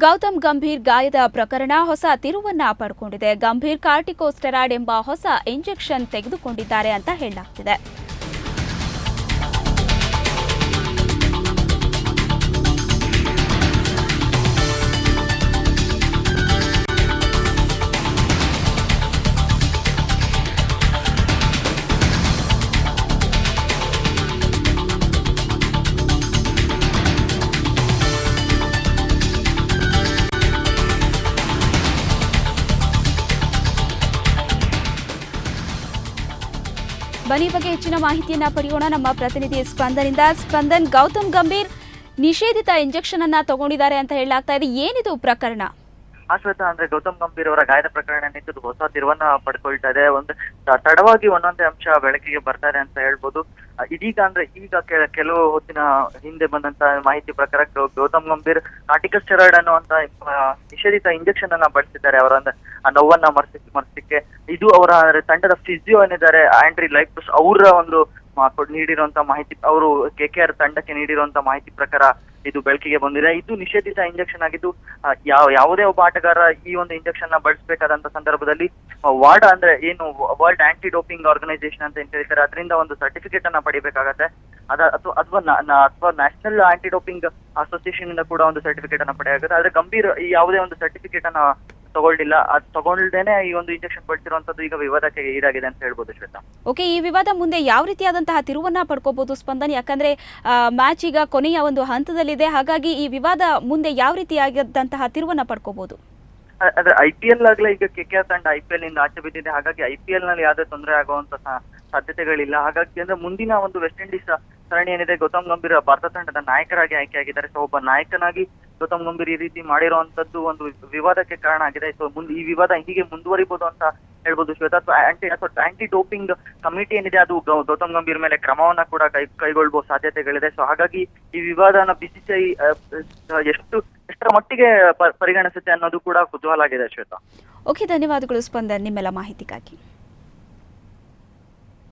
ಗೌತಮ್ ಗಂಭೀರ್ ಗಾಯದ ಪ್ರಕರಣ ಹೊಸ ತಿರುವನ್ನ ಪಡ್ಕೊಂಡಿದೆ. ಗಂಭೀರ್ ಕಾರ್ಟಿಕೋಸ್ಟೆರಾಯ್ಡ್ ಎಂಬ ಹೊಸ ಇಂಜೆಕ್ಷನ್ ತೆಗೆದುಕೊಂಡಿದ್ದಾರೆ ಅಂತ ಹೇಳಲಾಗ್ತಿದೆ. ಬನ್ನಿ ಬಗ್ಗೆ ಹೆಚ್ಚಿನ ಮಾಹಿತಿಯನ್ನ ಪಡೆಯೋಣ ನಮ್ಮ ಪ್ರತಿನಿಧಿ ಸ್ಪಂದನಿಂದ. ಸ್ಪಂದನ್, ಗೌತಮ್ ಗಂಭೀರ್ ನಿಷೇಧಿತ ಇಂಜೆಕ್ಷನ್ ಅನ್ನ ತಗೊಂಡಿದ್ದಾರೆ ಅಂತ ಹೇಳಲಾಗ್ತಾ ಇದೆ. ಏನಿದು ಪ್ರಕರಣ? ಶ್ವೇತಾ, ಅಂದ್ರೆ ಗೌತಮ್ ಗಂಭೀರ್ ಅವರ ಗಾಯದ ಪ್ರಕರಣ ನಿಂತು ಹೊಸ ತಿರುವನ್ನ ಪಡ್ಕೊಳ್ತಾ ಇದೆ. ಒಂದು ತಡವಾಗಿ ಒಂದೊಂದೇ ಅಂಶ ಬೆಳಕಿಗೆ ಬರ್ತಾರೆ ಅಂತ ಹೇಳ್ಬೋದು. ಇದೀಗ ಅಂದ್ರೆ ಈಗ ಕೆಲವು ಹೊತ್ತಿನ ಹಿಂದೆ ಬಂದಂತ ಮಾಹಿತಿ ಪ್ರಕಾರ ಗೌತಮ್ ಗಂಭೀರ್ ಕಾರ್ಟಿಕೋಸ್ಟೆರಾಯ್ಡ್ ಅನ್ನುವಂತ ನಿಷೇಧಿತ ಇಂಜೆಕ್ಷನ್ ಅನ್ನ ಬಳಸಿದ್ದಾರೆ. ಅವರ ಆ ನೋವನ್ನ ಮರೆಸಲಿಕ್ಕೆ. ಇದು ಅವರ ತಂಡದ ಫಿಸಿಯೋ ಏನಿದ್ದಾರೆ ಆಂಡ್ರಿ ಲೈಫ್ಸ್ ಅವರ ಒಂದು ನೀಡಿರುವಂತ ಮಾಹಿತಿ, ಅವರು KKR ತಂಡಕ್ಕೆ ನೀಡಿರುವಂತ ಮಾಹಿತಿ ಪ್ರಕಾರ ಇದು ಬೆಳಕಿಗೆ ಬಂದಿದೆ. ಇದು ನಿಷೇಧಿತ ಇಂಜೆಕ್ಷನ್ ಆಗಿದ್ದು ಯಾವುದೇ ಒಬ್ಬ ಆಟಗಾರ ಈ ಒಂದು ಇಂಜೆಕ್ಷನ್ ನ ಬಳಸಬೇಕಾದಂತ ಸಂದರ್ಭದಲ್ಲಿ ವಾಡಾ ಅಂದ್ರೆ ಏನು ವರ್ಲ್ಡ್ ಆಂಟಿ ಡೋಪಿಂಗ್ ಆರ್ಗನೈಸೇಷನ್ ಅಂತ ಏನ್ ಹೇಳ್ತಾರೆ, ಅದರಿಂದ ಒಂದು ಸರ್ಟಿಫಿಕೇಟ್ ಅನ್ನ ಪಡಿಬೇಕಾಗತ್ತೆ. ಅಥವಾ ನ್ಯಾಷನಲ್ ಆಂಟಿ ಡೋಪಿಂಗ್ ಅಸೋಸಿಯೇಷನ್ ಇಂದ ಕೂಡ ಒಂದು ಸರ್ಟಿಫಿಕೇಟ್ ಅನ್ನ ಪಡೆಯಾಗುತ್ತೆ. ಆದ್ರೆ ಗಂಭೀರ್ ಈ ಯಾವುದೇ ಒಂದು ಸರ್ಟಿಫಿಕೇಟ್ ಅನ್ನ ತಗೊಳ್ಳಿಲ್ಲ. ಅದು ತಗೊಳ್ದೇನೆ ಈ ಒಂದು ಇಂಜೆಕ್ಷನ್ ಬಳಸಿರುವಂತದ್ದು ಈಗ ವಿವಾದಕ್ಕೆ ಈಡಾಗಿದೆ ಅಂತ ಹೇಳ್ಬೋದು ಶ್ವೇತಾ. ಓಕೆ, ಈ ವಿವಾದ ಮುಂದೆ ಯಾವ ರೀತಿಯಾದಂತಹ ತಿರುವನ್ನ ಪಡ್ಕೋಬಹುದು ಸ್ಪಂದನ್? ಯಾಕಂದ್ರೆ ಮ್ಯಾಚ್ ಈಗ ಕೊನೆಯ ಒಂದು ಹಂತದಲ್ಲಿದೆ, ಹಾಗಾಗಿ ಈ ವಿವಾದ ಮುಂದೆ ಯಾವ ರೀತಿಯಾದಂತಹ ತಿರುವನ್ನ ಪಡ್ಕೋಬಹುದು? ಆದ್ರೆ IPL ಆಗ್ಲೇ ಈಗ KKR ತಂಡ IPL ಇಂದ ಆಚೆ ಬಿದ್ದಿದೆ. ಹಾಗಾಗಿ IPL ನಲ್ಲಿ ಯಾವುದೇ ತೊಂದರೆ ಆಗುವಂತ ಸಾಧ್ಯತೆಗಳಿಲ್ಲ. ಹಾಗಾಗಿ ಅಂದ್ರೆ ಮುಂದಿನ ಒಂದು ವೆಸ್ಟ್ ಇಂಡೀಸ್ ಸರಣಿ ಏನಿದೆ, ಗೌತಮ್ ಗಂಭೀರ್ ಭಾರತ ತಂಡದ ನಾಯಕರಾಗಿ ಆಯ್ಕೆಯಾಗಿದ್ದಾರೆ. ಸೊ ಒಬ್ಬ ನಾಯಕನಾಗಿ ಗೌತಮ್ ಗಂಭೀರ್ ಈ ರೀತಿ ಮಾಡಿರುವಂತದ್ದು ಒಂದು ವಿವಾದಕ್ಕೆ ಕಾರಣ ಆಗಿದೆ. ಸೊ ಈ ವಿವಾದ ಹೀಗೆ ಮುಂದುವರಿಬಹುದು ಅಂತ ಹೇಳ್ಬೋದು ಶ್ವೇತಾ. ಆಂಟಿ ಡೋಪಿಂಗ್ ಕಮಿಟಿ ಏನಿದೆ ಅದು ಗೌತಮ್ ಗಂಭೀರ್ ಮೇಲೆ ಕ್ರಮವನ್ನ ಕೂಡ ಕೈಗೊಳ್ಳುವ ಸಾಧ್ಯತೆಗಳಿದೆ. ಸೊ ಹಾಗಾಗಿ ಈ ವಿವಾದನ BCCI ಎಷ್ಟರ ಮಟ್ಟಿಗೆ ಪರಿಗಣಿಸುತ್ತೆ ಅನ್ನೋದು ಕೂಡ ಕುತೂಹಲ ಆಗಿದೆ ಶ್ವೇತಾ. ಓಕೆ, ಧನ್ಯವಾದಗಳು ಸ್ಪಂದನ್ ನಿಮ್ಮೆಲ್ಲ ಮಾಹಿತಿಗಾಗಿ.